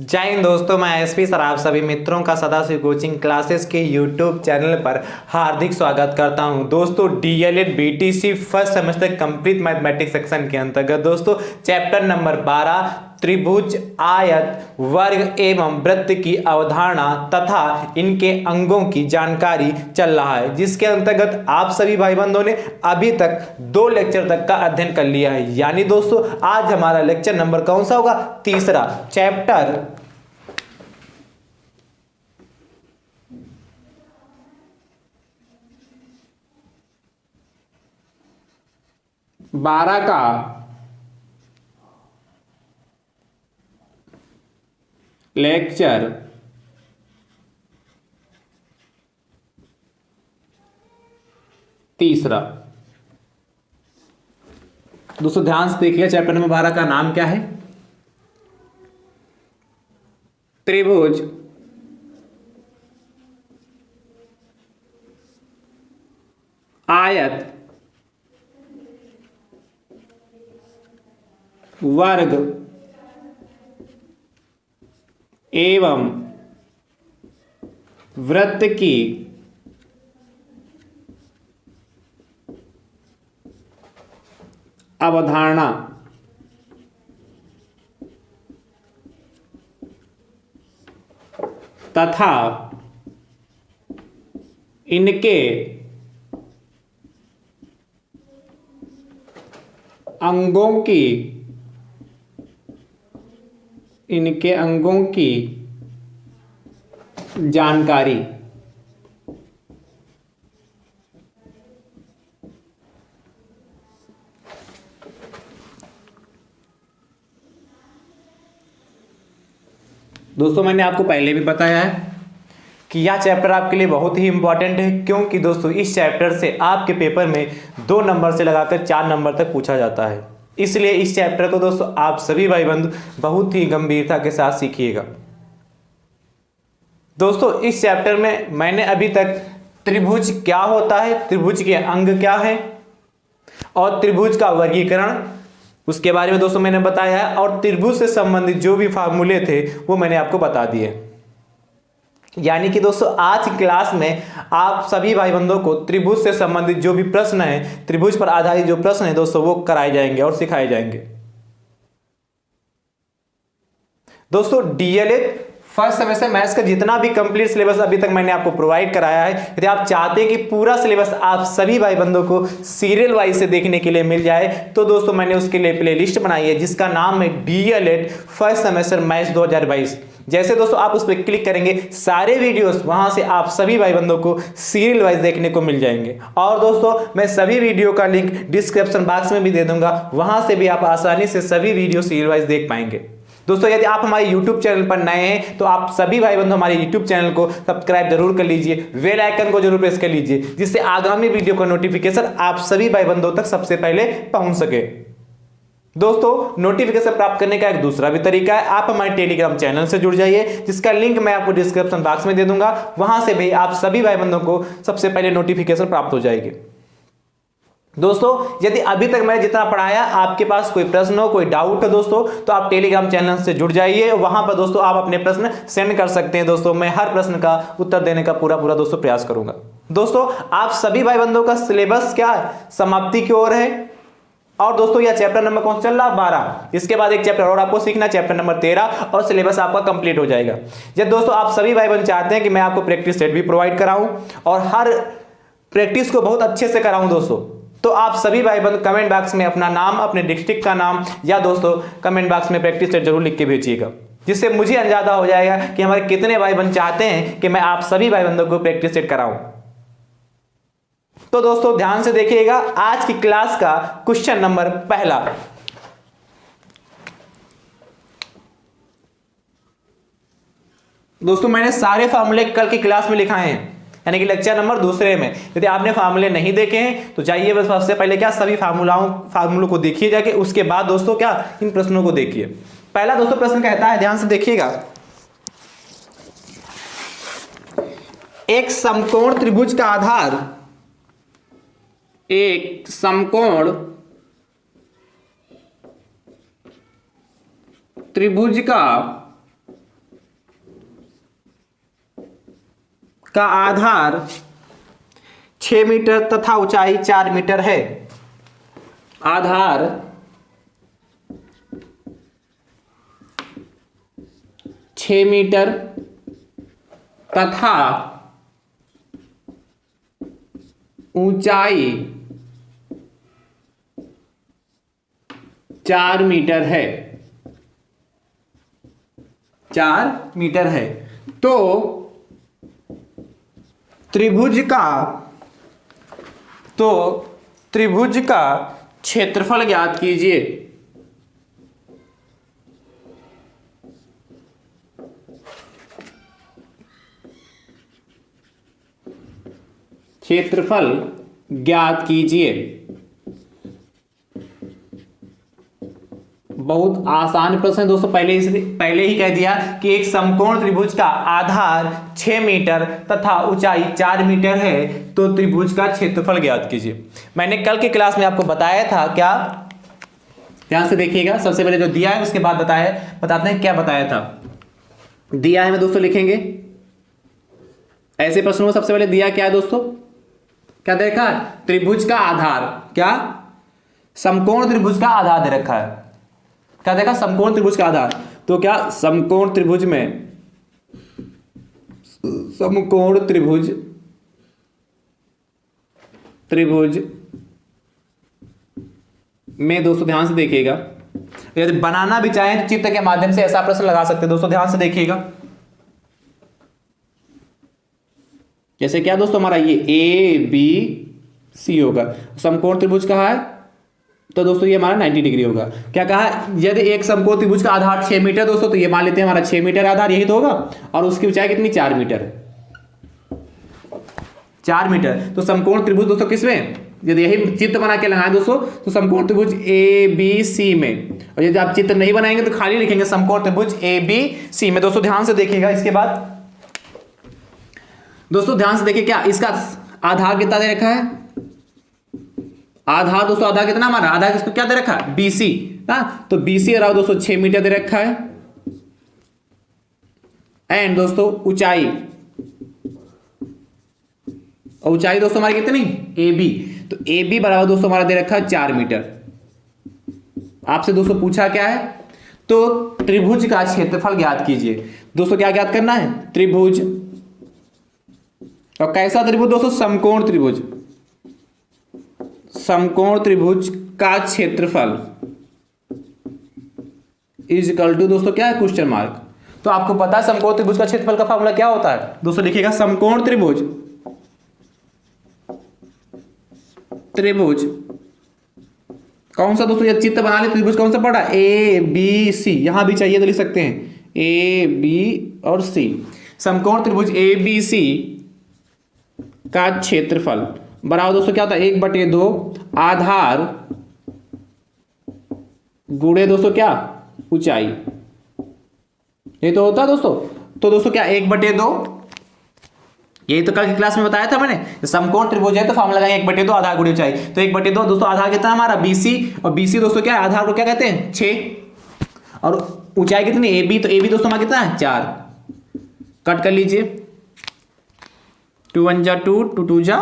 जय हिंद दोस्तों, मैं एसपी सर आप सभी मित्रों का सदाशिव कोचिंग क्लासेस के यूट्यूब चैनल पर हार्दिक स्वागत करता हूं। दोस्तों DElEd BTC first semester complete mathematics section के अंतर्गत दोस्तों चैप्टर नंबर 12 त्रिभुज, आयत, वर्ग एवं वृत्त की अवधारणा तथा इनके अंगों की जानकारी चल रहा है, जिसके अंतर्गत आप सभी भाई बंधुओं ने अभी तक 2 लेक्चर तक का अध्ययन कर लिया है। यानी दोस्तों आज हमारा लेक्चर नंबर कौन सा होगा? तीसरा। चैप्टर 12 का लेक्चर तीसरा। दोस्तों ध्यान से देखिए, चैप्टर नंबर 12 का नाम क्या है? त्रिभुज, आयत, वर्ग एवं वृत्त की अवधारणा तथा इनके अंगों की जानकारी। दोस्तों मैंने आपको पहले भी बताया है कि यह चैप्टर आपके लिए बहुत ही इंपॉर्टेंट है, क्योंकि दोस्तों इस चैप्टर से आपके पेपर में 2 नंबर से लगाकर 4 नंबर तक पूछा जाता है। इसलिए इस चैप्टर को दोस्तों आप सभी भाई बंधु बहुत ही गंभीरता के साथ सीखिएगा। दोस्तों इस चैप्टर में मैंने अभी तक त्रिभुज क्या होता है, त्रिभुज के अंग क्या है और त्रिभुज का वर्गीकरण उसके बारे में दोस्तों मैंने बताया है, और त्रिभुज से संबंधित जो भी फार्मूले थे वो मैंने आपको बता दिए। यानी कि दोस्तों आज की क्लास में आप सभी भाई बंधुओं को त्रिभुज से संबंधित जो भी प्रश्न है, त्रिभुज पर आधारित जो प्रश्न है दोस्तों वो कराए जाएंगे और सिखाए जाएंगे। दोस्तों डीएलएड फर्स्ट सेमेस्टर मैथ्स का जितना भी कंप्लीट सिलेबस अभी तक मैंने आपको प्रोवाइड कराया है, यदि आप चाहते हैं कि पूरा सिलेबस आप सभी भाई बंधुओं को सीरियल वाइज से देखने के लिए मिल जाए, तो दोस्तों मैंने उसके लिए प्लेलिस्ट बनाई है जिसका नाम है डीएलएड फर्स्ट सेमेस्टर मैथ्स 2022। जैसे दोस्तों आप उस पर क्लिक करेंगे, सारे वीडियोस वहां से आप सभी भाई बंधुओं को सीरियल वाइज देखने को मिल जाएंगे। और दोस्तों मैं सभी वीडियो का लिंक डिस्क्रिप्शन बॉक्स में भी दे दूंगा, वहां से भी आप आसानी से सभी वीडियो सीरियल वाइज देख पाएंगे। दोस्तों यदि आप हमारे YouTube चैनल पर नए हैं तो आप सभी भाई बंधु हमारे YouTube चैनल को सब्सक्राइब जरूर कर लीजिए, बेल आइकन को जरूर प्रेस कर लीजिए, जिससे आगामी वीडियो का नोटिफिकेशन आप सभी भाई बंधुओं तक सबसे पहले पहुंच सके। दोस्तों नोटिफिकेशन प्राप्त करने का एक दूसरा भी तरीका है, आप हमारे टेलीग्राम चैनल से जुड़ जाइए, जिसका लिंक मैं आपको डिस्क्रिप्शन बॉक्स में दे दूंगा। वहां से भी आप सभी भाई बंधुओं को सबसे पहले नोटिफिकेशन प्राप्त हो जाएगी। दोस्तों यदि अभी तक मैंने जितना पढ़ाया आपके पास कोई प्रश्न हो, कोई डाउट हो दोस्तों, तो आप टेलीग्राम चैनल से जुड़ जाइए। वहां पर दोस्तों आप अपने प्रश्न सेंड कर सकते हैं। दोस्तों मैं हर प्रश्न का उत्तर देने का पूरा दोस्तों प्रयास करूंगा। दोस्तों आप सभी भाई बंधुओं का सिलेबस क्या है, समाप्ति की ओर है। और दोस्तों यह चैप्टर नंबर कौन चल रहा? 12। इसके बाद एक चैप्टर और आपको सीखना, चैप्टर नंबर 13, और सिलेबस आपका कंप्लीट हो जाएगा। जब दोस्तों आप सभी भाई बंधु चाहते हैं कि मैं आपको प्रैक्टिस सेट भी प्रोवाइड कराऊं और हर प्रैक्टिस को बहुत अच्छे से कराऊं दोस्तों, तो आप सभी भाई बंधु कमेंट बॉक्स में अपना नाम, अपने डिस्ट्रिक्ट का नाम, या दोस्तों कमेंट बॉक्स में प्रैक्टिस सेट जरूर लिख के भेजिएगा, जिससे मुझे अंदाजा हो जाएगा कि हमारे कितने भाई बंधु चाहते हैं कि मैं आप सभी भाई बंधुओं को प्रैक्टिस सेट कराऊं। तो दोस्तों ध्यान से देखिएगा आज की क्लास का क्वेश्चन नंबर पहला। दोस्तों मैंने सारे फार्मूले कल की क्लास में लिखाए हैं, यानी कि लेक्चर नंबर दूसरे में। यदि आपने फार्मूले नहीं देखे हैं तो जाइए बस सबसे पहले क्या सभी फार्मूलों को देखिए जाके, उसके बाद दोस्तों क्या इन प्रश्नों को देखिए। पहला दोस्तों प्रश्न कहता है, ध्यान से देखिएगा, एक समकोण त्रिभुज का आधार, एक समकोण त्रिभुज का का आधार 6 मीटर तथा ऊंचाई 4 मीटर है। आधार 6 मीटर तथा ऊंचाई 4 मीटर है। 4 मीटर है। तो त्रिभुज का क्षेत्रफल ज्ञात कीजिए। क्षेत्रफल ज्ञात कीजिए। बहुत आसान प्रश्न है दोस्तों, पहले ही कह दिया कि एक समकोण त्रिभुज का आधार 6 मीटर तथा ऊंचाई 4 मीटर है, तो त्रिभुज का क्षेत्रफल ज्ञात कीजिए। मैंने कल की क्लास में आपको बताया था, क्या? ध्यान से देखिएगा। सबसे पहले जो दिया है उसके बाद बताते हैं क्या बताया था। दिया है में दोस्तों लिखेंगे ऐसे प्रश्नों में। सबसे पहले दिया क्या है दोस्तों? क्या देखा है? त्रिभुज का आधार, क्या? समकोण त्रिभुज का आधार दे रखा है। क्या देखा? समकोण त्रिभुज का आधार। तो क्या समकोण त्रिभुज में दोस्तों ध्यान से देखिएगा, यदि बनाना भी चाहें तो चित्र के माध्यम से ऐसा प्रश्न लगा सकते हैं। दोस्तों ध्यान से देखिएगा, जैसे क्या दोस्तों, हमारा ये ए बी सी होगा। समकोण त्रिभुज कहा है तो दोस्तों ये हमारा 90 डिग्री होगा। क्या कहा? यदि एक समकोण त्रिभुज का आधार 6 मीटर दोस्तों, तो ये मान लेते हैं हमारा 6 मीटर आधार, यही तो होगा। और उसकी ऊंचाई कितनी? 4 मीटर। 4 मीटर। तो समकोण त्रिभुज दोस्तों किसमें, यदि यही चित्र बना के लगाएं दोस्तों, तो समकोण त्रिभुज ए बी सी में। और यदि आप चित्र नहीं बनाएंगे तो खाली लिखेंगे समकोण त्रिभुज ए बी सी में। दोस्तों ध्यान से देखिएगा। इसके बाद दोस्तों ध्यान से देखिए, क्या इसका आधार कितना दे रखा है? आधार दोस्तों, आधार कितना हमारा? आधार किसको क्या दे रखा है? बीसी ना। तो बीसी अराउंड दोस्तों 6 मीटर दे रखा है। एंड दोस्तों ऊंचाई, और ऊंचाई दोस्तों हमारी कितनी? A B. तो ए बी बराबर दोस्तों हमारा दे रखा है 4 मीटर। आपसे दोस्तों पूछा क्या है? तो त्रिभुज का क्षेत्रफल ज्ञात कीजिए। दोस्तों क्या ज्ञात करना है? त्रिभुज। और कैसा त्रिभुज दोस्तों? समकोण त्रिभुज। समकोण त्रिभुज का क्षेत्रफल इज इक्वल टू दोस्तों क्या है? Question mark. तो आपको पता है समकोण त्रिभुज का क्षेत्रफल का फॉर्मूला क्या होता है? दोस्तों लिखिएगा, समकोण त्रिभुज कौन सा दोस्तों? ये चित्र बना ले। त्रिभुज कौन सा पड़ा? A B C. यहां भी चाहिए तो लिख सकते हैं ए बी और सी। समकोण त्रिभुज ए बी सी का क्षेत्रफल बराबर दोस्तों क्या होता है? 1/2 आधार गुणे दोस्तों क्या? ऊंचाई। ये तो होता है दोस्तों। तो दोस्तों क्या 1/2, यही तो कल की क्लास में बताया था मैंने। समकोण त्रिभुज है तो फॉर्मूला लगाएंगे 1/2 आधार गुणे ऊंचाई। तो 1/2 दोस्तों आधार कितना हमारा? बीसी। और बीसी दोस्तों क्या है? आधार को क्या कहते हैं? 6। और ऊंचाई कितनी? A B. तो ए बी दोस्तों हमारा कितना है? 4। कट कर लीजिए। 2 1 जा 2, 2 2 जा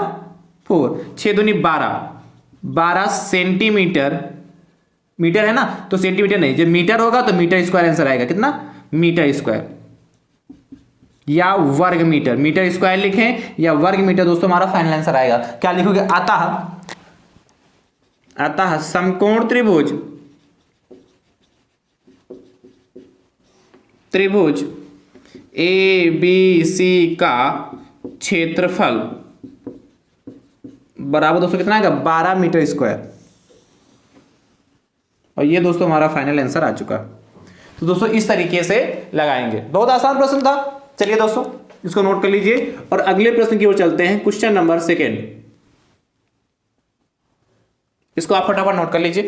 4, 6 दूनी 12 सेंटीमीटर। मीटर है ना, तो सेंटीमीटर नहीं, जब मीटर होगा तो मीटर स्क्वायर आंसर आएगा। कितना? मीटर स्क्वायर या वर्ग मीटर। मीटर स्क्वायर लिखें या वर्ग मीटर दोस्तों हमारा फाइनल आंसर आएगा। क्या लिखोगे? अतः समकोण त्रिभुज ए बी सी का क्षेत्रफल बराबर दोस्तों कितना आएगा? 12 मीटर स्क्वायर। और ये दोस्तों हमारा फाइनल आंसर आ चुका। तो दोस्तों इस तरीके से लगाएंगे। बहुत आसान प्रश्न था। चलिए दोस्तों इसको नोट कर लीजिए और अगले प्रश्न की ओर चलते हैं। Question number 2। इसको आप फटाफट नोट कर लीजिए।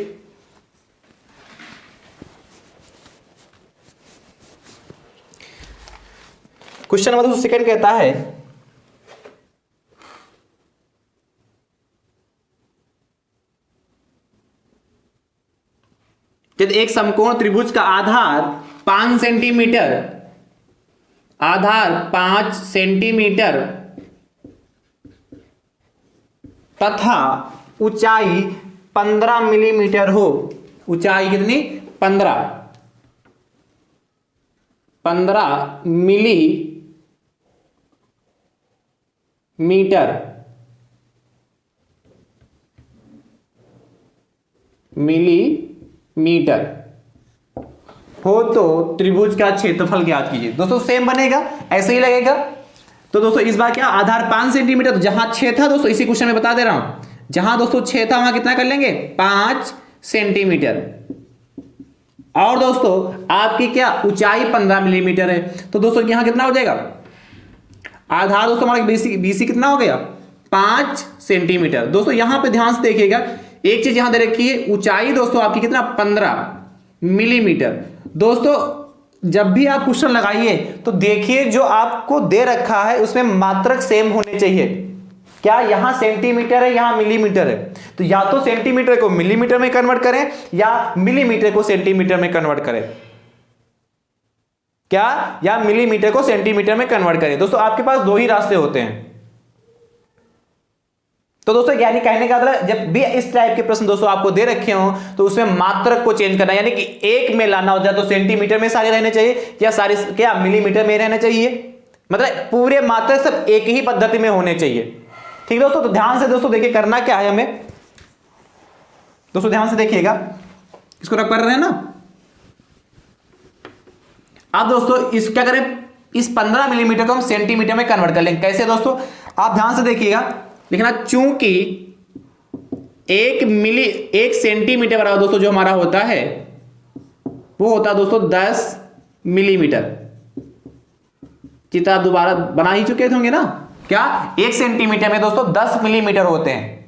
क्वेश्चन नंबर 2 कहता है, यदि एक समकोण त्रिभुज का आधार 5 सेंटीमीटर तथा ऊंचाई 15 मिलीमीटर हो। ऊंचाई कितनी? 15 मिलीमीटर हो तो त्रिभुज का क्षेत्रफल ज्ञात कीजिए। दोस्तों सेम बनेगा, ऐसे ही लगेगा। तो दोस्तों इस बार क्या आधार 5 सेंटीमीटर, तो जहां 6 था दोस्तों, इसी क्वेश्चन में बता दे रहा हूं, जहां दोस्तों 6 था वहां कितना कर लेंगे? 5 सेंटीमीटर। और दोस्तों आपकी क्या ऊंचाई 15 मिलीमीटर है, तो दोस्तों यहां कितना हो जाएगा? आधार दोस्तों हमारा बीसी कितना हो गया? 5 सेंटीमीटर। दोस्तों यहां पे ध्यान से देखिएगा, एक चीज यहां दे रखी है, ऊंचाई दोस्तों आपकी कितना? 15 मिलीमीटर। दोस्तों जब भी आप क्वेश्चन लगाइए तो देखिए जो आपको दे रखा है उसमें मात्रक सेम होने चाहिए। क्या यहां सेंटीमीटर है, यहां मिलीमीटर है, तो या तो सेंटीमीटर को मिलीमीटर में कन्वर्ट करें या मिलीमीटर को सेंटीमीटर में कन्वर्ट करें। क्या? या मिलीमीटर को सेंटीमीटर में कन्वर्ट करें। दोस्तों आपके पास दो ही रास्ते होते हैं। तो दोस्तों यानी कहने का मतलब जब भी इस टाइप के प्रश्न दोस्तों आपको दे रखे हो तो उसमें मात्रक को चेंज करना, यानी कि एक में लाना हो जाए तो सेंटीमीटर में सारे रहने चाहिए या सारे क्या मिलीमीटर में रहने चाहिए, मतलब पूरे मात्रक सब एक ही पद्धति में होने चाहिए। ठीक दोस्तों, तो ध्यान से दोस्तों देखिए करना क्या है हमें। दोस्तों ध्यान से देखिएगा, इसको रख पा रहे हैं ना आप दोस्तों, इस क्या करें, इस 15 मिलीमीटर को हम सेंटीमीटर में कन्वर्ट कर लेंगे। कैसे दोस्तों? आप ध्यान से देखिएगा, लिखना चूंकि 1 सेंटीमीटर बराबर दोस्तों जो हमारा होता है वो होता है दोस्तों 10 मिलीमीटर। चित्र आप दोबारा बना ही चुके होंगे ना। क्या 1 सेंटीमीटर में दोस्तों 10 मिलीमीटर होते हैं।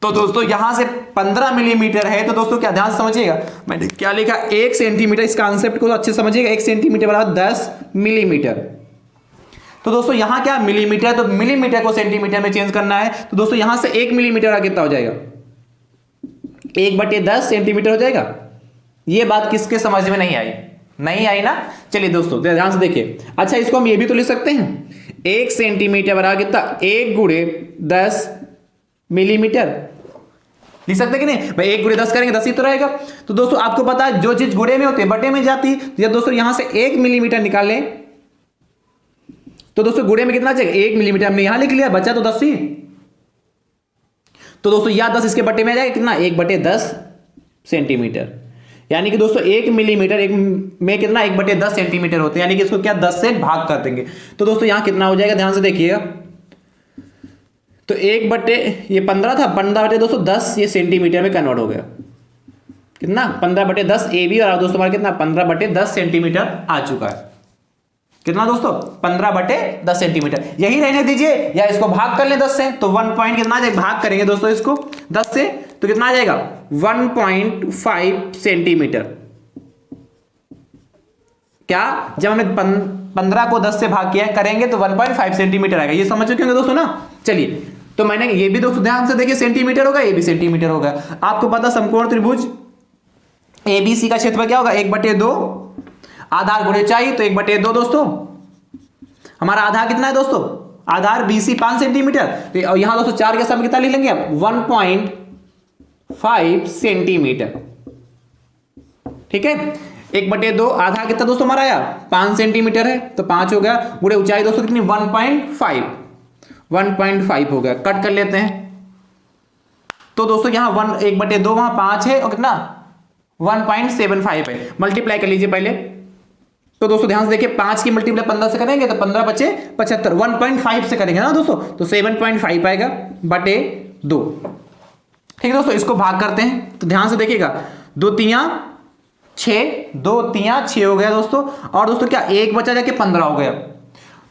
तो दोस्तों यहां से 15 मिलीमीटर है, तो दोस्तों क्या ध्यान से समझिएगा, मैंने क्या लिखा? 1 सेंटीमीटर, इस कॉन्सेप्ट को अच्छे समझिएगा। 1 सेंटीमीटर बराबर 10 मिलीमीटर। तो दोस्तों यहां क्या मिलीमीटर, तो मिलीमीटर को सेंटीमीटर में चेंज करना है। तो दोस्तों यहां से 1 मिलीमीटर आ कितना हो जाएगा? 1/10 सेंटीमीटर हो जाएगा। यह बात किसके समझ में नहीं आई? नहीं आई ना। चलिए दोस्तों ध्यान से देखिए। अच्छा इसको हम ये भी तो लिख सकते हैं, 1 सेंटीमीटर बराबर कितना? 1 × 10 मिलीमीटर। लिख सकते कि नहीं भाई? 1 × 10 करेंगे 10 ही तो रहेगा। तो दोस्तों आपको पता है जो चीज गुणे में होती है बटे में जाती है। जब दोस्तों यहां से 1 मिलीमीटर निकाल लें तो दोस्तों गुणे में कितना चाहिए? 1 मिलीमीटर हमने यहां लिख लिया, बचा तो 10 ही। तो दोस्तों यह 10 इसके बटे में आ जाएगा कितना? 1/10 सेंटीमीटर। यानी कि दोस्तों 1 मिलीमीटर एक में कितना? 1/10 सेंटीमीटर होते हैं, यानी कि इसको क्या 10 से भाग कर देंगे। तो दोस्तों यहां कितना हो जाएगा? ध्यान से देखिएगा, तो 15 था, 15 दोस्तों 10 ये सेंटीमीटर में कन्वर्ट हो गया। कितना? 15/10 ए बी, और दोस्तों हमारा कितना? 15/10 सेंटीमीटर आ चुका है। कितना दोस्तों? 15/10 सेंटीमीटर। यही रहने दीजिए या इसको भाग कर लें 10 से, तो 1 पॉइंट कितना आ जाएगा? भाग करेंगे दोस्तों इसको 10 से, तो कितना आ जाएगा? 1.5 सेंटीमीटर। क्या? जब हमें 15 को 10 से भाग किया करेंगे तो 1.5 सेंटीमीटर आएगा। ये समझ चुके होंगे दोस्तों ना। चलिए, तो मैंने ये भी दोस्तों ध्यान से देखिए, सेंटीमीटर होगा, ये भी सेंटीमीटर होगा। आपको पता समकोण त्रिभुज एबीसी का क्षेत्रफल क्या होगा? 1/2 आधार गुणे ऊंचाई, तो 1/2 दोस्तों। हमारा आधार कितना है दोस्तों? आधार बीसी 5 सेंटीमीटर, तो यहां दोस्तों 4 के साथ कितना ले लेंगे आप? 1.5 सेंटीमीटर। ठीक है, 1/2 आधार कितना दोस्तों हमारा आया? 5 सेंटीमीटर है, तो 5 हो गया, गुणे ऊंचाई दोस्तों कितनी? 1.5 हो गया। कट कर लेते हैं, तो दोस्तों यहां 1/2 वहां 5 है और कितना? 1.75 है। मल्टीप्लाई कर लीजिए पहले। तो दोस्तों ध्यान से देखिए, 5 की मल्टीप्लाई 15 से करेंगे तो 15 बचे 75, 1.5 से करेंगे ना दोस्तों, तो 7.5 आएगा बटे 2। ठीक है दोस्तों, इसको भाग करते हैं, तो ध्यान से देखिएगा, 2 × 6, 2 × 6 हो गया दोस्तों। और दोस्तों क्या 1 बचा जाके 15 हो गया,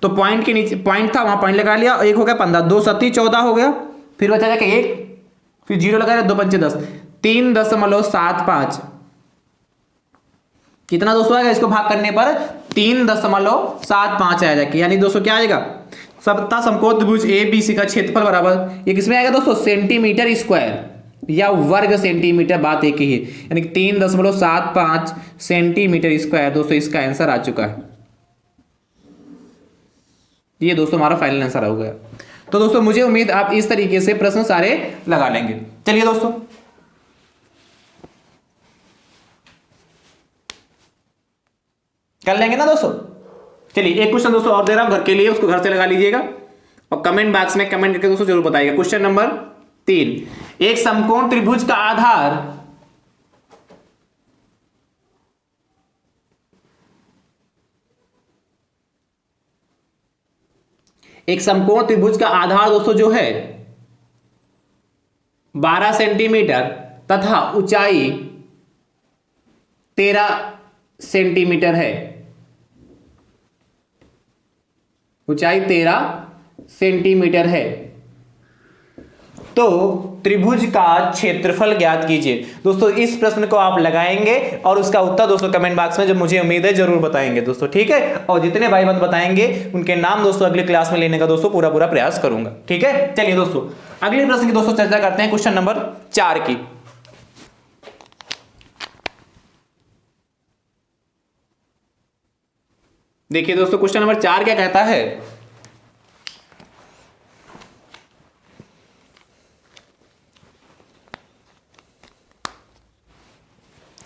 तो पॉइंट के नीचे पॉइंट था वहां पॉइंट लगा लिया, 1 हो गया 15, 2 × 7 = 14 हो गया, फिर बचा जाके 1, फिर 0 लगा 2 × 5 = 10, 3.75। कितना दोस्तों आएगा? इसको भाग करने पर 3.75 आ जाएगा। यानी दोस्तों क्या आएगा? सप्ता समकोण त्रिभुज ए बी सी का क्षेत्रफल बराबर, ये किसमें आएगा दोस्तों? सेंटीमीटर स्क्वायर या वर्ग सेंटीमीटर, बात एक ही है। यानी 3.75 सेंटीमीटर स्क्वायर। दोस्तों इसका आंसर आ चुका है। ये दोस्तों हमारा फाइनल आंसर हो गया। तो दोस्तों मुझे उम्मीद आप इस तरीके से प्रश्न सारे लगा लेंगे। चलिए दोस्तों कर लेंगे ना दोस्तों। चलिए एक क्वेश्चन दोस्तों और दे रहा हूं घर के लिए, उसको घर से लगा लीजिएगा और कमेंट बॉक्स में कमेंट करके दोस्तों जरूर बताइएगा। क्वेश्चन नंबर 3, एक समकोण त्रिभुज का आधार दोस्तों जो है 12 सेंटीमीटर तथा ऊंचाई 13 सेंटीमीटर है। ऊंचाई 13 सेंटीमीटर है, तो त्रिभुज का क्षेत्रफल ज्ञात कीजिए। दोस्तों इस प्रश्न को आप लगाएंगे और उसका उत्तर दोस्तों कमेंट बॉक्स में, जो मुझे उम्मीद है जरूर बताएंगे दोस्तों, ठीक है। और जितने भाई बंद बताएंगे उनके नाम दोस्तों अगली क्लास में लेने का दोस्तों पूरा प्रयास करूंगा, ठीक है। चलिए दोस्तों अगले प्रश्न की दोस्तों चर्चा करते हैं, क्वेश्चन नंबर 4 की। देखिए दोस्तों क्वेश्चन नंबर 4 क्या कहता है,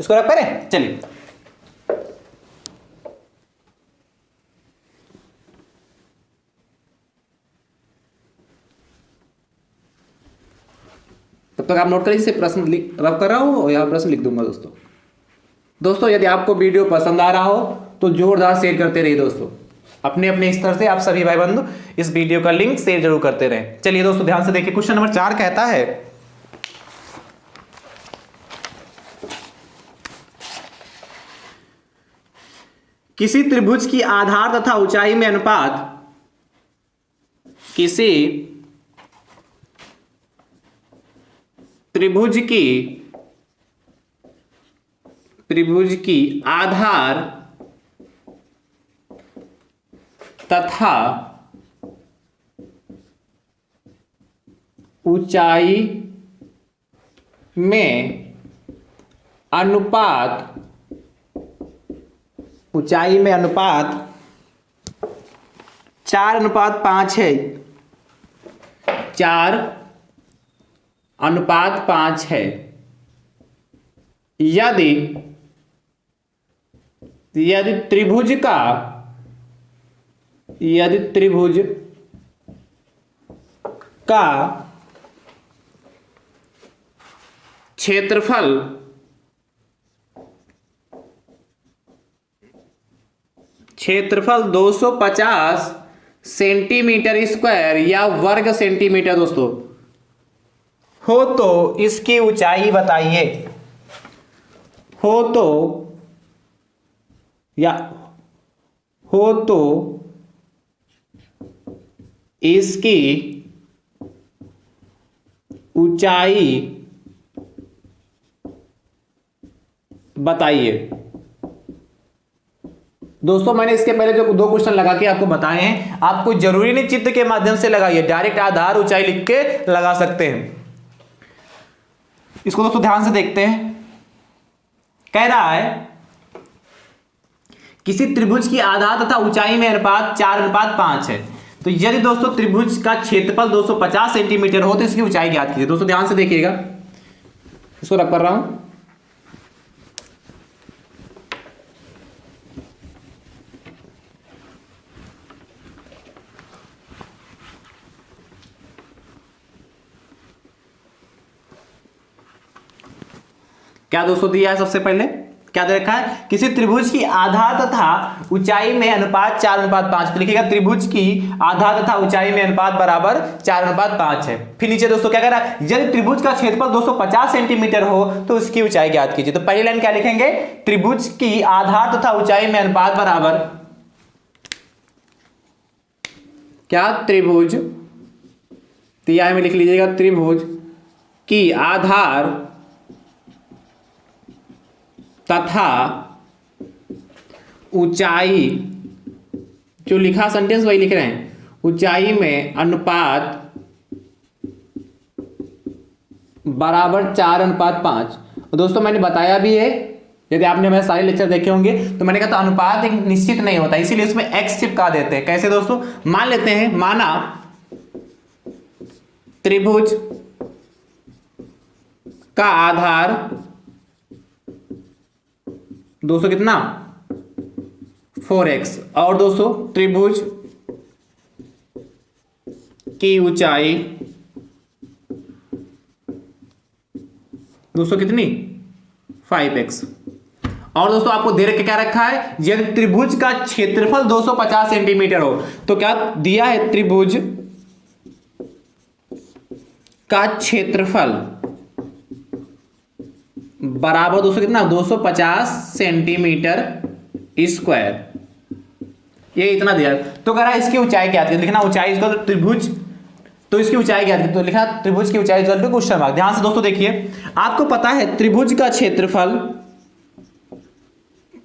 इसको रख पा रहे, चलिए तब तक आप नोट करिए, इसे प्रश्न रब कर रहा हूं और यहां प्रश्न लिख दूंगा दोस्तों यदि आपको वीडियो पसंद आ रहा हो तो जोरदार शेयर करते रहिए दोस्तों, अपने अपने स्तर से आप सभी भाई बंधु इस वीडियो का लिंक शेयर जरूर करते रहें। चलिए दोस्तों ध्यान से देखिए, क्वेश्चन नंबर 4 कहता है, किसी त्रिभुज की आधार तथा ऊंचाई में अनुपात, किसी त्रिभुज की आधार तथा ऊंचाई में अनुपात 4:5 है, 4:5 है। यदि त्रिभुज का क्षेत्रफल 250 सेंटीमीटर स्क्वायर या वर्ग सेंटीमीटर दोस्तों हो तो इसकी ऊंचाई बताइए। हो तो इसकी ऊंचाई बताइए। दोस्तों मैंने इसके पहले जो 2 क्वेश्चन लगा के आपको बताए हैं, आपको जरूरी नहीं चित्र के माध्यम से लगाइए, डायरेक्ट आधार ऊंचाई लिख के लगा सकते हैं। इसको दोस्तों ध्यान से देखते हैं, कह रहा है किसी त्रिभुज की आधार तथा ऊंचाई में अनुपात 4:5 है। तो यदि दोस्तों त्रिभुज का क्षेत्रफल 250 सेंटीमीटर हो तो इसकी ऊंचाई ज्ञात कीजिए। दोस्तों ध्यान से देखिएगा, इसको रख कर रहा हूं, क्या दोस्तों दिया है, सबसे पहले क्या दे रखा है, किसी त्रिभुज की आधार तथा ऊंचाई में अनुपात 4:5। तो लिखिएगा त्रिभुज की आधार तथा ऊंचाई में अनुपात बराबर 4:5 है। फिर नीचे दोस्तों क्या कह रहा है, यदि त्रिभुज का क्षेत्रफल 250 सेंटीमीटर हो तो उसकी ऊंचाई ज्ञात कीजिए। तो पहली लाइन क्या लिखेंगे, त्रिभुज की आधार तथा ऊंचाई में अनुपात बराबर क्या, त्रिभुज, तिहाई में लिख लीजिएगा, त्रिभुज की आधार तथा ऊंचाई, जो लिखा सेंटेंस वही लिख रहे हैं, ऊंचाई में अनुपात बराबर 4:5। दोस्तों मैंने बताया भी है, यदि आपने मेरे सारे लेक्चर देखे होंगे तो मैंने कहा था अनुपात एक निश्चित नहीं होता, इसीलिए उसमें x चिपका देते हैं। कैसे दोस्तों, मान लेते हैं, माना त्रिभुज का आधार दोस्तों कितना 4x, और दोस्तों त्रिभुज की ऊंचाई दोस्तों कितनी 5x। और दोस्तों आपको दे रखे क्या रखा है, यदि त्रिभुज का क्षेत्रफल 250 सेंटीमीटर हो, तो क्या दिया है, त्रिभुज का क्षेत्रफल बराबर दोस्तों कितना 250 सेंटीमीटर स्क्वायर, ये इतना दिया। तो कह रहा है इसकी ऊंचाई क्या थी, लिखना ऊंचाई इसका त्रिभुज, तो इसकी ऊंचाई क्या थी, तो लिखना त्रिभुज की ऊंचाई इक्वल टू क्वेश्चन मार्क। ध्यान से दोस्तों देखिए, आपको पता है त्रिभुज का क्षेत्रफल,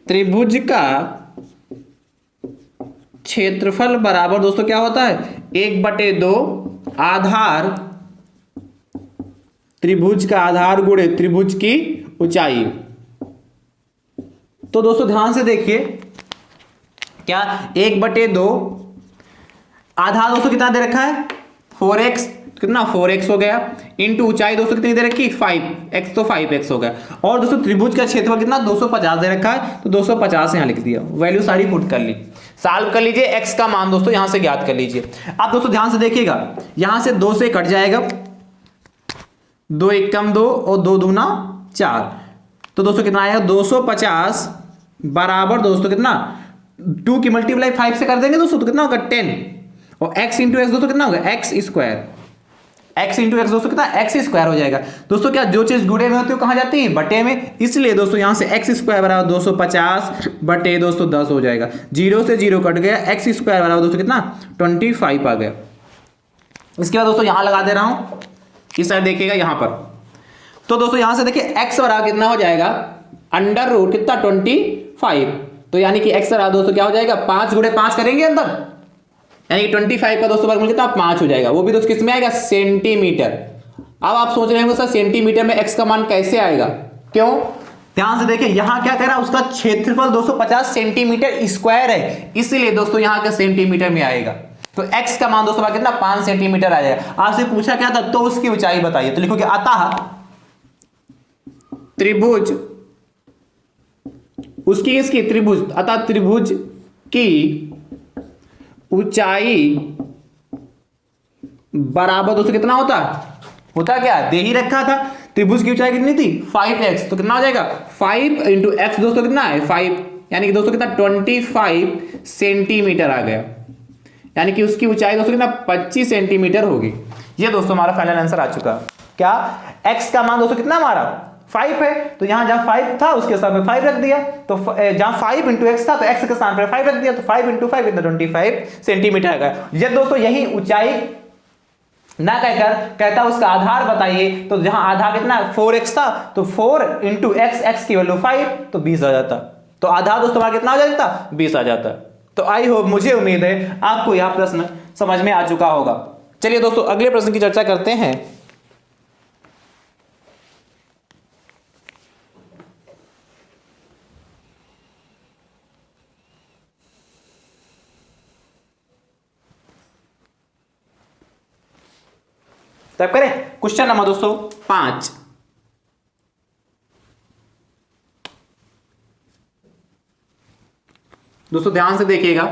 त्रिभुज का क्षेत्रफल बराबर दोस्तों क्या होता है 1/2 आधार, त्रिभुज का आधार गुणे त्रिभुज की ऊंचाई। तो दोस्तों ध्यान से देखिए, क्या 1/2 आधार दोस्तों कितना दे रखा है 4x, कितना 4x हो गया, इंटू ऊंचाई दोस्तों कितनी दे रखी 5x, तो 5x हो गया। और दोस्तों त्रिभुज का क्षेत्रफल कितना 250 दे रखा है, तो 250 यहां लिख दिया, वैल्यू सारी पुट कर ली, सॉल्व कर लीजिए, x का मान दोस्तों यहां से ज्ञात कर लीजिए। अब दोस्तों ध्यान से देखिएगा, यहां से 2 से कट जाएगा, 2 एकम 2 और 2 दूना 4, तो दोस्तों कितना आएगा 250 बराबर दोस्तों कितना 2 की मल्टीप्लाई 5 से कर देंगे दोस्तों, तो कितना होगा 10, और x इंटू एक्स दोस्तों कितना होगा x square, x into x दोस्तों कितना x स्क्वायर हो जाएगा। दोस्तों क्या जो चीज गुणे में होती है कहां जाती है बटे में, इसलिए दोस्तों यहां से x स्क्वायर बराबर 250 बटे दोस्तों 10 हो जाएगा, 0 से 0 कट गया, x स्क्वायर बराबर दोस्तों कितना 25 आ गया। इसके बाद दोस्तों यहां लगा दे रहा हूं, इस साइड देखिएगा यहां पर, तो दोस्तों यहां से देखिए x बराबर कितना हो जाएगा अंडर रूट कितना 25, तो यानी कि x बराबर दोस्तों क्या हो जाएगा 5 गुणे 5 करेंगे अंदर, यानी कि 25 का दोस्तों वर्गमूल कितना 5 हो जाएगा, वो भी दोस्तों किस में आएगा सेंटीमीटर। अब आप सोच रहे होंगे सर सेंटीमीटर में x का मान कैसे आएगा, क्यों, ध्यान से देखिए यहां क्या कह रहा है, उसका क्षेत्रफल 250 सेंटीमीटर स्क्वायर है, इसीलिए दोस्तों यहां का सेंटीमीटर में आएगा, तो x का मान दोस्तों कितना 5 सेंटीमीटर आ जाएगा। आपसे पूछा क्या था, तो उसकी ऊंचाई बताइए, तो लिखोगे अतः त्रिभुज, उसकी इसकी त्रिभुज, अतः त्रिभुज की ऊंचाई बराबर दोस्तों कितना होता क्या दे ही रखा था, त्रिभुज की ऊंचाई कितनी थी 5x, तो कितना हो जाएगा 5 इंटू एक्स दोस्तों कितना है 5, यानी कि दोस्तों कितना 25 सेंटीमीटर आ गया, यानी कि उसकी ऊंचाई दोस्तों कितना 25 सेंटीमीटर होगी। ये दोस्तों हमारा फाइनल आंसर आ चुका। क्या x का मान दोस्तों कितना हमारा 5 है, तो यहां जहां 5 था उसके स्थान पे 5 रख दिया, तो जहां 5 इंटू एक्स था तो x के स्थान पर 5 रख दिया, तो 5 इंटू 5 कितना 25 सेंटीमीटर आ गया। ये दोस्तों यही ऊंचाई ना कहकर कहता उसका आधार बताइए, तो जहां आधार कितना 4x था, तो 4 इंटू एक्स की वैल्यू 5, तो 20 आ जाता, तो आधार दोस्तों हमारा कितना हो जाता 20 आ जाता। तो आई होप, मुझे उम्मीद है आपको यह प्रश्न समझ में आ चुका होगा। चलिए दोस्तों अगले प्रश्न की चर्चा करते हैं। तब करें क्वेश्चन नंबर दोस्तों 5। दोस्तों ध्यान से देखिएगा,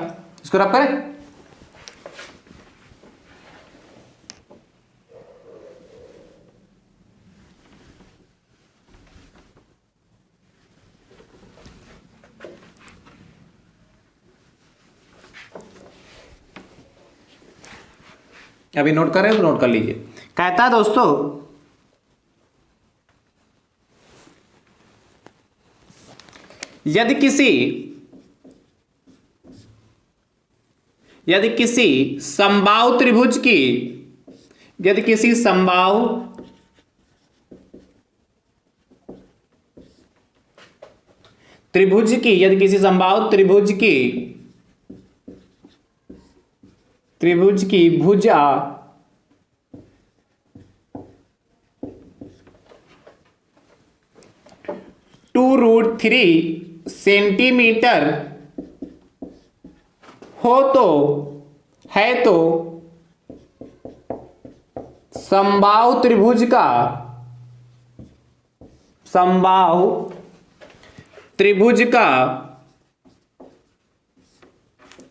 इसको रब करें। अभी नोट कर रहे हो तो नोट कर लीजिए। कहता है दोस्तों यदि किसी समबाहु त्रिभुज की, यदि किसी समबाहु त्रिभुज की, यदि किसी समबाहु त्रिभुज की भुजा 2√3 सेंटीमीटर हो तो समबाहु त्रिभुज का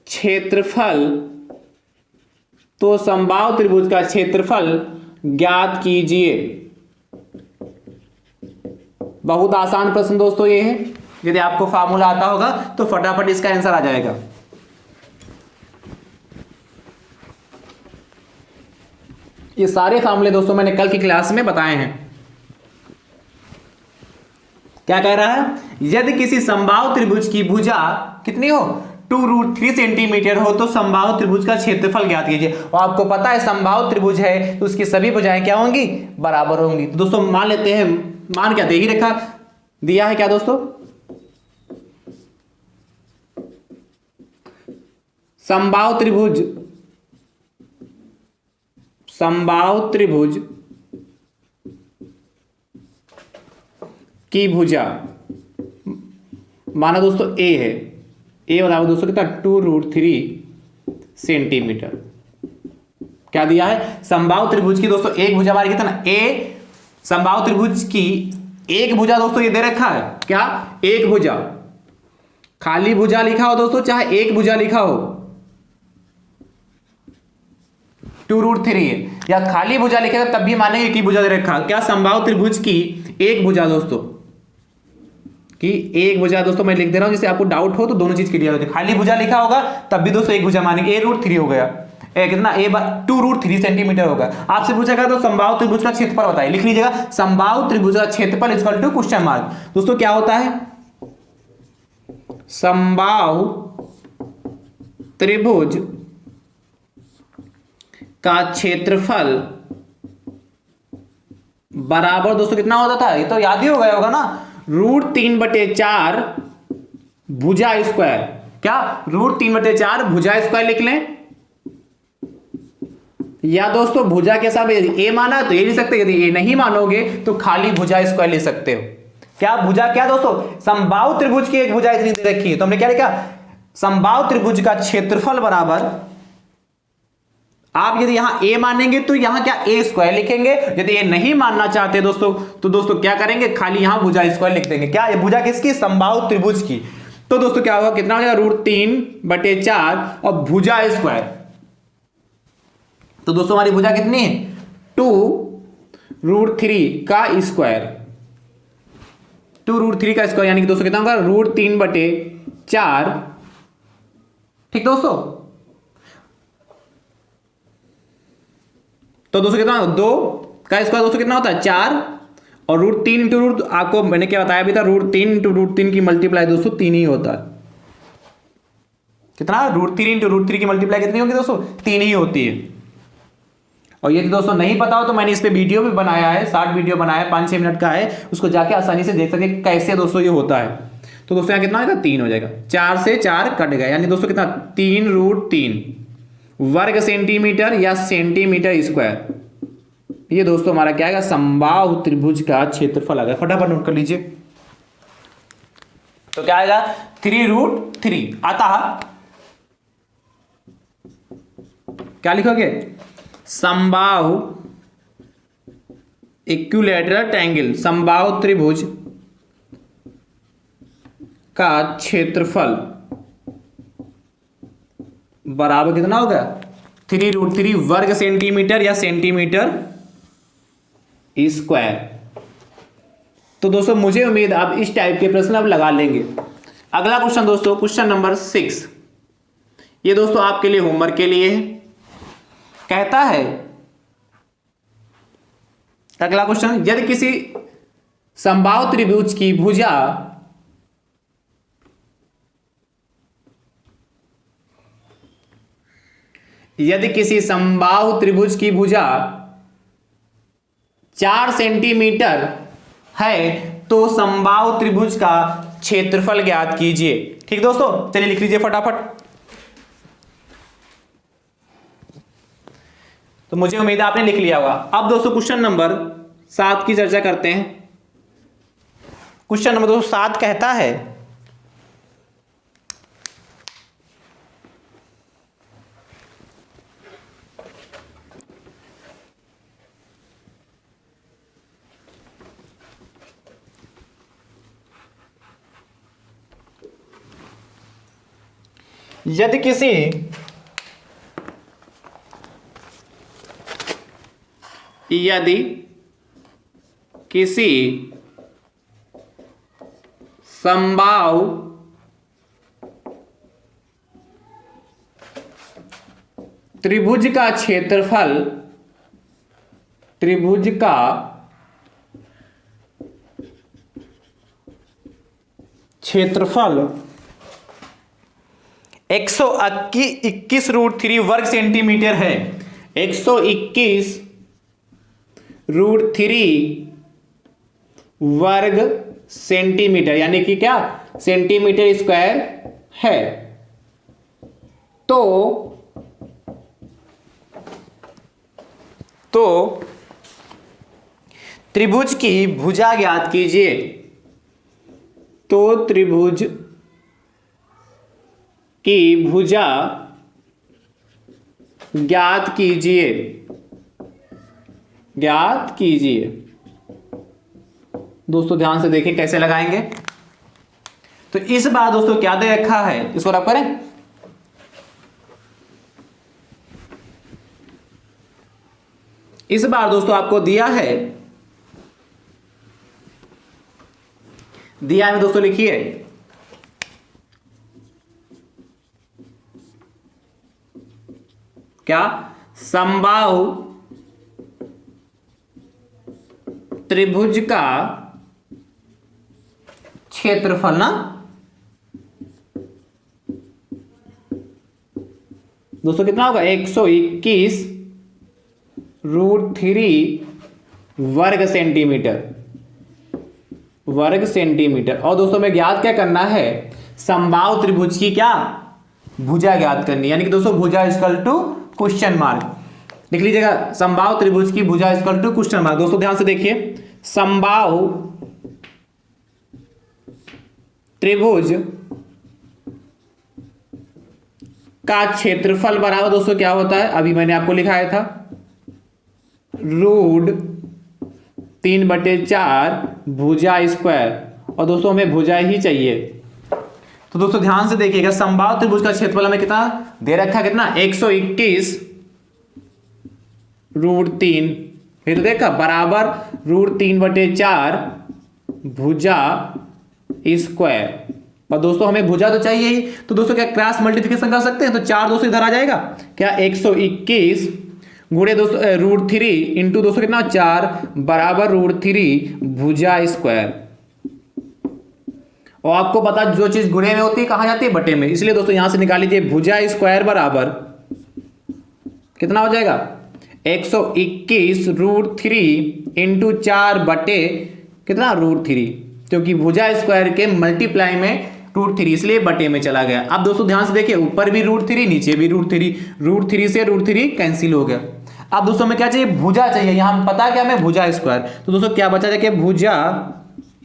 क्षेत्रफल, तो समबाहु त्रिभुज का क्षेत्रफल ज्ञात कीजिए। बहुत आसान प्रश्न दोस्तों ये है, यदि आपको फार्मूला आता होगा तो फटाफट इसका आंसर आ जाएगा। ये सारे फार्मूले दोस्तों मैंने कल की क्लास में बताए हैं। क्या कह रहा है, यदि किसी समबाहु त्रिभुज की भुजा कितनी हो, 2√3 सेंटीमीटर हो, तो समबाहु त्रिभुज का क्षेत्रफल ज्ञात कीजिए। और आपको पता है समबाहु त्रिभुज है तो उसकी सभी भुजाएं क्या होंगी, बराबर होंगी। तो दोस्तों मान लेते हैं, मान क्या दे ही रखा, दिया है क्या दोस्तों, समबाहु त्रिभुज की भुजा, माना दोस्तों ए है, ए बराबर दोस्तों कितना 2√3 सेंटीमीटर। क्या दिया है, समबाहु त्रिभुज की दोस्तों एक भुजा हमारी कितना, ए, समबाहु त्रिभुज की एक भुजा दोस्तों ये दे रखा है, क्या, एक भुजा, खाली भुजा लिखा हो दोस्तों चाहे एक भुजा लिखा हो, 2√3 है, या खाली भुजा लिखेगा तब भी मानेंगे कि भुजा दे रखा। क्या, समबाहु त्रिभुज की एक भुजा दोस्तों, कि एक भुजा दोस्तों मैं लिख दे रहा हूं जिससे आपको डाउट हो तो दोनों चीज क्लियर हो जाए। खाली भुजा लिखा होगा तब भी दोस्तों एक भुजा मानेंगे, a√3 हो गया, कितना, 2√3 सेंटीमीटर होगा। आपसे पूछा गया तो समबाहु त्रिभुज का क्षेत्रफल बताइए, लिख लीजिएगा समबाहु त्रिभुज का क्षेत्रफल इक्वल टू क्वेश्चन मार्क। दोस्तों क्या होता है, समबाहु त्रिभुज का क्षेत्रफल बराबर दोस्तों कितना होता था, ये तो याद ही हो गया होगा ना, √3/4 भुजा स्क्वायर। क्या, √3/4 भुजा स्क्वायर लिख लें, या दोस्तों भुजा के साथ ए माना तो ये लिख सकते, यदि ए नहीं मानोगे तो खाली भुजा स्क्वायर ले सकते हो। क्या, भुजा क्या दोस्तों, समबाहु त्रिभुज की एक भुजा इतनी दे रखी है, तो हमने क्या लिखा, समबाहु त्रिभुज का क्षेत्रफल बराबर, आप यदि यहां ए मानेंगे तो यहां क्या, ए स्क्वायर लिखेंगे, यदि ए नहीं मानना चाहते दोस्तों तो दोस्तों क्या करेंगे, खाली यहां भुजा स्क्वायर लिख देंगे। क्या, ये भुजा किसकी, समबाहु त्रिभुज की। तो दोस्तों क्या होगा, कितना हो जाएगा, √3/4 और भुजा स्क्वायर, तो दोस्तों हमारी भुजा कितनी है, 2√3 का स्क्वायर, 2√3 का स्क्वायर यानी कि दोस्तों कितना होगा, √3/4। ठीक दोस्तों, तो दोस्तों कितना, 2 का स्क्वायर दोस्तों कितना होता है, 4, और √3 इंटू रूट, आपको मैंने क्या बताया भी था, √3 इंटू √3 की मल्टीप्लाई दोस्तों 3 ही होता है। कितना, √3 इंटू √3 की मल्टीप्लाई कितनी होगी दोस्तों, 3 ही होती है। और यदि दोस्तों नहीं पता हो तो मैंने इस पे वीडियो भी बनाया है, 60 वीडियो बनाया है, 5-6 मिनट का है, उसको जाके आसानी से देख सकते कैसे दोस्तों ये होता है। तो दोस्तों यहाँ कितना होगा, 3 हो जाएगा, 4 से 4 कट गया, यानी दोस्तों कितना, 3√3 वर्ग सेंटीमीटर या सेंटीमीटर स्क्वायर। ये दोस्तों हमारा क्या आएगा, समबाहु त्रिभुज का क्षेत्रफल आ गया। फटाफट नोट कर लीजिए, तो क्या आएगा, 3√3 आता, क्या लिखोगे, समबाहु इक्विलैटरल ट्रायंगल, समबाहु त्रिभुज का क्षेत्रफल बराबर कितना होगा, 3√3 वर्ग सेंटीमीटर या सेंटीमीटर स्क्वायर। तो दोस्तों मुझे उम्मीद आप इस टाइप के प्रश्न अब लगा लेंगे। अगला क्वेश्चन दोस्तों, क्वेश्चन नंबर 6, ये दोस्तों आपके लिए होमवर्क के लिए है। कहता है अगला क्वेश्चन, यदि किसी समबाहु त्रिभुज की भुजा यदि किसी समबाहु त्रिभुज की भुजा 4 सेंटीमीटर है तो समबाहु त्रिभुज का क्षेत्रफल ज्ञात कीजिए। ठीक दोस्तों, चलिए लिख लीजिए फटाफट। तो मुझे उम्मीद है आपने लिख लिया होगा। अब दोस्तों क्वेश्चन नंबर 7 की चर्चा करते हैं। क्वेश्चन नंबर दोस्तों 7 कहता है, यदि किसी समबाहु त्रिभुज का क्षेत्रफल 121√3 वर्ग सेंटीमीटर है। 121√3 वर्ग सेंटीमीटर यानी कि क्या, सेंटीमीटर स्क्वायर है। तो त्रिभुज की भुजा ज्ञात कीजिए। तो त्रिभुज की भुजा ज्ञात कीजिए। दोस्तों ध्यान से देखिए कैसे लगाएंगे। तो इस बार दोस्तों क्या दे रखा है, इसको रब करें। इस बार दोस्तों आपको दिया है दोस्तों लिखिए क्या, समबाहु त्रिभुज का क्षेत्रफल ना दोस्तों कितना होगा, 121√3 वर्ग सेंटीमीटर। और दोस्तों में ज्ञात क्या करना है, समबाहु त्रिभुज की क्या भुजा ज्ञात करनी, यानी कि दोस्तों भुजा इक्वल टू क्वेश्चन मार्क लिख लीजिएगा। समबाहु त्रिभुज की भुजा इक्वल टू क्वेश्चन मार्क। दोस्तों ध्यान से देखिए, समबाहु त्रिभुज का क्षेत्रफल बराबर दोस्तों क्या होता है, अभी मैंने आपको लिखाया था, √3/4 भुजा स्क्वायर। और दोस्तों हमें भुजा ही चाहिए। तो दोस्तों ध्यान से देखिएगा, समबाहु त्रिभुज का क्षेत्रफल हमें कितना दे रखा, कितना 121√3 फिर तो देखा बराबर √3/4 भुजा स्क्वायर। और दोस्तों हमें भुजा तो चाहिए ही, तो दोस्तों क्या क्रॉस मल्टीप्लिकेशन कर सकते हैं। तो 4 दोस्तों इधर आ जाएगा, क्या 121 गुणे दोस्तों √3 इंटू दोस्तों कितना 4 बराबर √3 भुजा स्क्वायर। और आपको पता जो चीज गुणे में होती है कहां जाती है, बटे में, इसलिए दोस्तों यहां से निकाल लीजिए भुजा स्क्वायर बराबर कितना हो जाएगा, 121√3 इंटू 4 बटे कितना √3, क्योंकि भुजा स्क्वायर के मल्टीप्लाई में √3 इसलिए बटे में चला गया। अब दोस्तों ध्यान से देखिए, ऊपर भी √3 नीचे भी √3 से √3 कैंसिल हो गया। अब दोस्तों हमें क्या चाहिए, भुजा चाहिए। यहां पता क्या हमें भुजा स्क्वायर, तो दोस्तों क्या बचा जाए, भुजा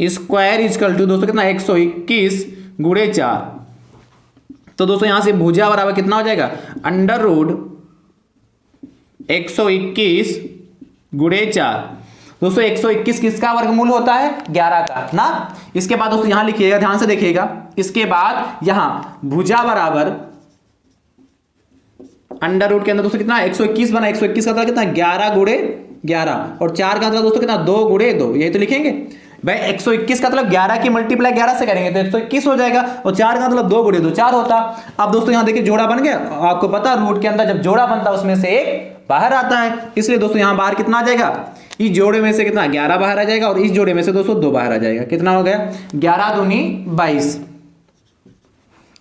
स्क्वायर इक्वल टू दोस्तों कितना 121 गुणे 4। तो दोस्तों यहां से भुजा बराबर कितना हो जाएगा, √121 गुणे 4। दोस्तों 121 किसका वर्गमूल होता है, 11 का ना। इसके बाद दोस्तों यहां लिखिएगा, ध्यान से देखिएगा, इसके बाद यहां भुजा बराबर अंडर रूट के अंदर दोस्तों कितना 121 बना, 121 का मतलब कितना 11 गुणे 11 और 4 का मतलब दोस्तों कितना 2 गुणे 2, यही तो लिखेंगे भाई। 121 का मतलब 11 की मल्टीप्लाई 11 से करेंगे तो 121 हो जाएगा, और 4 का मतलब 2 गुणे 2 4 होता। अब दोस्तों यहां देखिए जोड़ा बन गया। आपको पता रूट के अंदर जब जोड़ा बनता है उसमें से एक बाहर आता है, इसलिए दोस्तों यहां बाहर कितना आ जाएगा, इस जोड़े में से कितना 11 बाहर आ जाएगा, और इस जोड़े में से दोस्तों 2 बाहर आ जाएगा। कितना हो गया, 11 दूनी 22।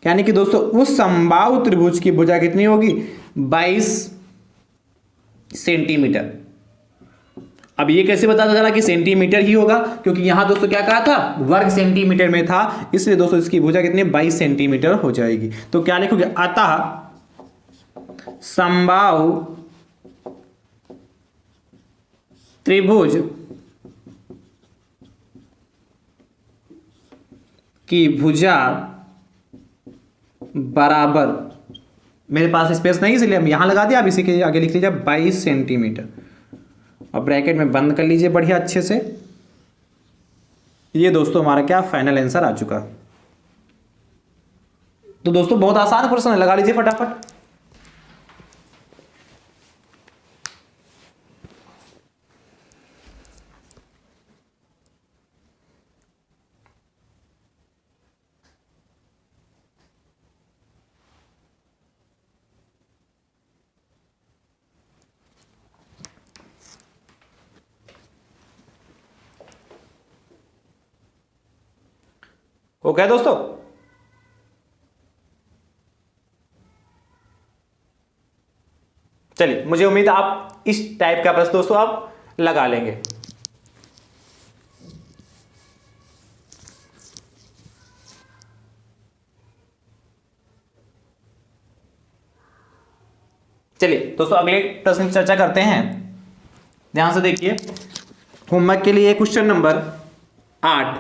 यानी कि दोस्तों उस समबाहु त्रिभुज की भुजा कितनी होगी, 22 सेंटीमीटर। अब ये कैसे पता चला कि सेंटीमीटर ही होगा, क्योंकि यहां दोस्तों क्या कहा था, वर्ग सेंटीमीटर में था, इसलिए दोस्तों इसकी भुजा कितनी 22 सेंटीमीटर हो जाएगी। तो क्या लिखोगे, अतः समबाहु त्रिभुज की भुजा बराबर, मेरे पास स्पेस नहीं इसलिए हम यहां लगा दिया, आप इसी के आगे लिख लीजिए 22 सेंटीमीटर और ब्रैकेट में बंद कर लीजिए बढ़िया अच्छे से। ये दोस्तों हमारा क्या फाइनल आंसर आ चुका। तो दोस्तों बहुत आसान प्रश्न है, लगा लीजिए फटाफट। ओके दोस्तों, चलिए मुझे उम्मीद है आप इस टाइप का प्रश्न दोस्तों आप लगा लेंगे। चलिए दोस्तों अगले प्रश्न की चर्चा करते हैं। ध्यान से देखिए, होमवर्क के लिए क्वेश्चन नंबर 8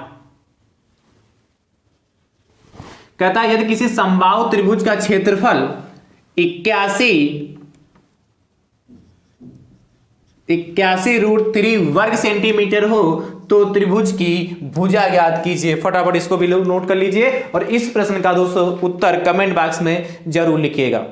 कहता है यदि किसी समबाहु त्रिभुज का क्षेत्रफल 81√3 वर्ग सेंटीमीटर हो तो त्रिभुज की भुजा ज्ञात कीजिए। फटाफट इसको भी नोट कर लीजिए और इस प्रश्न का दोस्तों उत्तर कमेंट बॉक्स में जरूर लिखिएगा।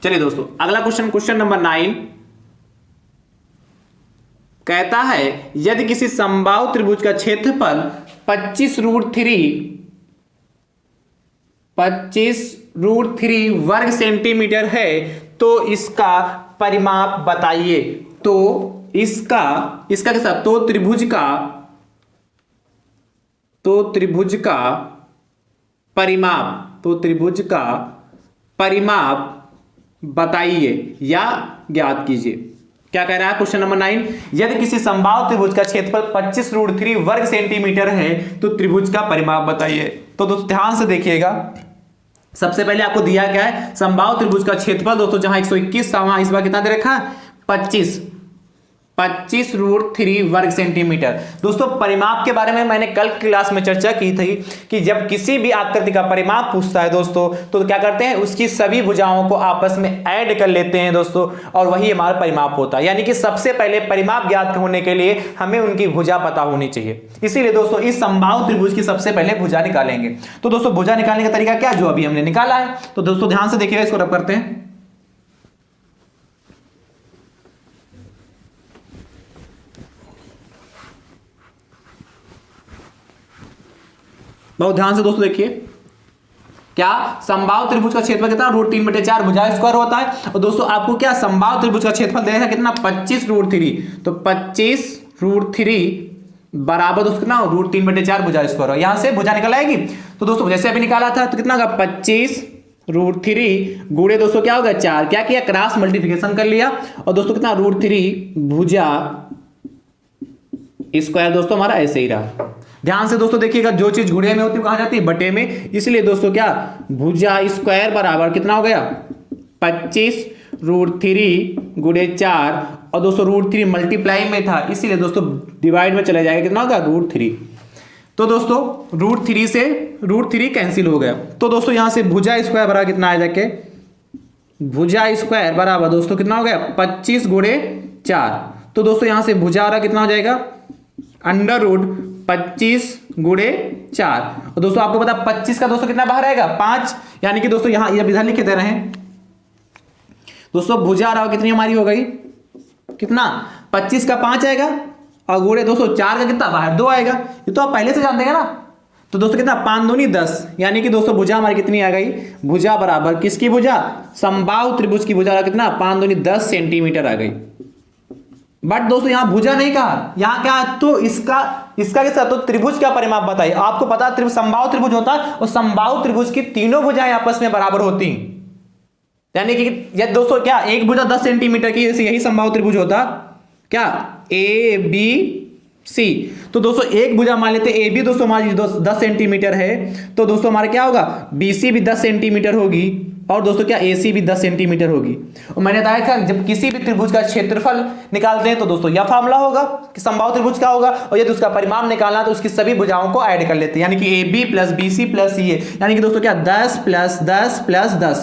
चलिए दोस्तों अगला क्वेश्चन, क्वेश्चन नंबर 9 कहता है यदि किसी समबाहु त्रिभुज का क्षेत्रफल 25√3 वर्ग सेंटीमीटर है तो इसका परिमाप बताइए। तो इसका कैसा, तो त्रिभुज का परिमाप बताइए या ज्ञात कीजिए। क्या कह रहा है क्वेश्चन नंबर 9, यदि किसी समबाहु त्रिभुज का क्षेत्रफल 25√3 वर्ग सेंटीमीटर है तो त्रिभुज का परिमाप बताइए। तो दोस्तों ध्यान से देखिएगा, सबसे पहले आपको दिया क्या है, समबाहु त्रिभुज का क्षेत्रफल दोस्तों जहां 121 था वहां इस बार कितना दे रखा है, 25√3 वर्ग सेंटीमीटर। दोस्तों परिमाप के बारे में मैंने कल क्लास में चर्चा की थी कि जब किसी भी आकृति का परिमाप पूछता है दोस्तों तो क्या करते हैं, उसकी सभी भुजाओं को आपस में ऐड कर लेते हैं दोस्तों, और वही हमारा परिमाप होता है। यानी कि सबसे पहले परिमाप ज्ञात होने के लिए हमें उनकी भुजा पता होनी चाहिए। इसीलिए दोस्तों इस समबाहु त्रिभुज की सबसे पहले भुजा निकालेंगे। तो दोस्तों भुजा निकालने का तरीका क्या, जो अभी हमने निकाला है। तो दोस्तों ध्यान से देखिएगा, इसको रब करते हैं। बहुत ध्यान से दोस्तों देखिए, क्या समबाहु त्रिभुज का क्षेत्रफल कितना, √3/4 भुजा स्क्वायर होता है। और दोस्तों आपको क्या समबाहु त्रिभुज का क्षेत्रफल देगा कितना, 25√3, तो 25√3 बराबर दोस्तों कितना, √3/4 भुजा स्क्वायर हो। यहां से भुजा निकल आएगी। तो दोस्तों जैसे अभी निकाला था तो कितना होगा, 25√3 गुणे दोस्तों क्या होगा 4, क्या किया, क्रॉस मल्टीप्लिकेशन कर लिया और दोस्तों कितना √3 भुजा स्क्वायर दोस्तों हमारा ऐसे ही रहा। ध्यान से दोस्तों देखिएगा, जो चीज गुणे में होती है कहां जाती है, बटे में। इसलिए दोस्तों क्या, भुजा स्क्वायर बराबर कितना हो गया, 25√3 गुणे 4 और दोस्तों √3 मल्टीप्लाई में था इसलिए दोस्तों डिवाइड में चला जाएगा, कितना होगा √3। तो दोस्तों √3 से √3 कैंसिल हो गया। तो दोस्तों यहां से भुजा स्क्वायर बराबर कितना आ जाके, भुजा स्क्वायर बराबर दोस्तों कितना हो गया, 25 गुणे 4। तो दोस्तों यहां से भुजा आ रहा कितना हो जाएगा, √25 गुणे 4। और दोस्तों आपको पता 25 का दोस्तों कितना बाहर आएगा, 5। यानी कि दोस्तों यहां इधर लिख के दे रहे हैं दोस्तों, भुजा रहा कितनी हमारी हो गई, कितना 25 का 5 आएगा और गुणे दोस्तों 4 का कितना बाहर 2 आएगा। ये तो आप पहले से जानते हैं ना। तो दोस्तों कितना, 5 दूनी 10, यानी कि दोस्तों भुजा हमारी कितनी आ गई, भुजा बराबर किसकी भुजा, समबाहु त्रिभुज की भुजा कितना, 5 दूनी 10 सेंटीमीटर आ गई। बट दोस्तों यहां भुजा नहीं कहा, यहां क्या, तो इसका कैसा, तो त्रिभुज का परिमाप बताइए। आपको पता है समबाहु त्रिभुज होता है और समबाहु त्रिभुज की तीनों भुजाएं आपस में बराबर होती हैं। यानी कि ये दोस्तों क्या, एक भुजा 10 सेंटीमीटर की, यही समबाहु त्रिभुज होता, क्या A B सी। तो दोस्तों एक भुजा मान लेते ए बी दोस्तों हमारी 10 सेंटीमीटर है, तो दोस्तों हमारा क्या होगा, बी सी भी 10 सेंटीमीटर होगी और दोस्तों क्या ए सी भी 10 सेंटीमीटर होगी। और मैंने बताया था जब किसी भी त्रिभुज का क्षेत्रफल निकालते हैं तो दोस्तों यह फार्मूला होगा कि समबाहु त्रिभुज क्या होगा, और यदि उसका परिमाप निकालना तो उसकी सभी भुजाओं को ऐड कर लेते हैं, यानी कि A B plus B C plus C A, यानी कि दोस्तों क्या 10 प्लस 10 प्लस 10,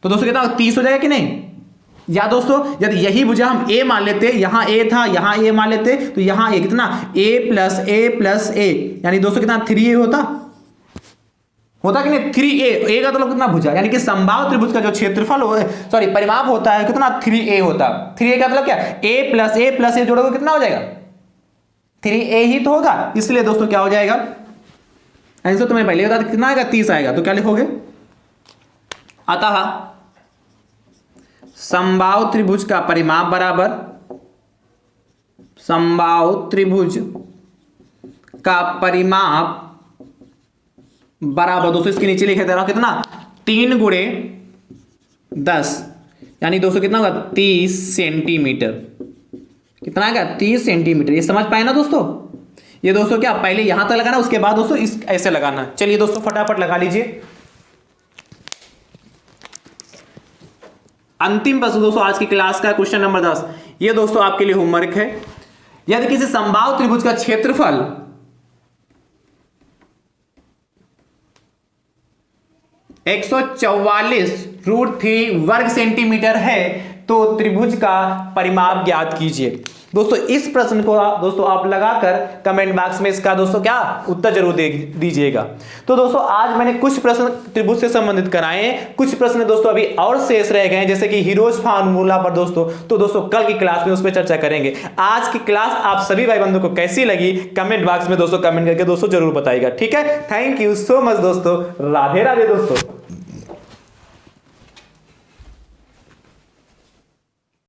तो दोस्तों कितना 30 हो जाएगा कि नहीं। या दोस्तों यदि यही भुजा हम ए मान लेते, यहां ए था यहां ए मान लेते, तो यहां ए कितना ए प्लस ए, यानी दोस्तों कितना 3a होता कि नहीं, 3a का मतलब कितना भुजा, यानी कि समबाहु त्रिभुज का जो क्षेत्रफल सॉरी परिमाप होता है कितना 3a होता। 3a का मतलब क्या, a प्लस ए जोड़ोगे कितना हो जाएगा 3a ही तो होगा, इसलिए दोस्तों क्या हो जाएगा आंसर तुम्हें पहले बता कितना आएगा 30 आएगा। तो क्या लिखोगे, अतः समबाहु त्रिभुज का परिमाप बराबर समबाहु त्रिभुज का परिमाप बराबर दोस्तों इसके नीचे लिखे दे रहा हूं कितना 3 गुणे 10, यानी दोस्तों कितना होगा 30 सेंटीमीटर, कितना आएगा 30 सेंटीमीटर। ये समझ पाए ना दोस्तों। ये दोस्तों क्या पहले यहां तक लगाना, उसके बाद दोस्तों इस ऐसे लगाना। चलिए दोस्तों फटाफट लगा लीजिए। अंतिम प्रश्न दोस्तों आज की क्लास का क्वेश्चन नंबर 10, ये दोस्तों आपके लिए होमवर्क है। यदि किसी समबाहु त्रिभुज का क्षेत्रफल 144√3 वर्ग सेंटीमीटर है तो त्रिभुज का परिमाप ज्ञात कीजिए। दोस्तों इस प्रश्न को दोस्तों आप लगाकर कमेंट बॉक्स में इसका दोस्तों क्या उत्तर जरूर दीजिएगा। तो दोस्तों आज मैंने कुछ प्रश्न त्रिभुज से संबंधित कराए हैं, कुछ प्रश्न दोस्तों अभी और शेष रह गए हैं जैसे कि हीरोज फार्मूला पर दोस्तों, तो दोस्तों कल की क्लास में उस पर चर्चा करेंगे। आज की क्लास आप सभी भाई बंधुओं को कैसी लगी कमेंट बॉक्स में दोस्तों कमेंट करके दोस्तों जरूर बताइएगा, ठीक है। थैंक यू सो मच दोस्तों, राधे राधे दोस्तों।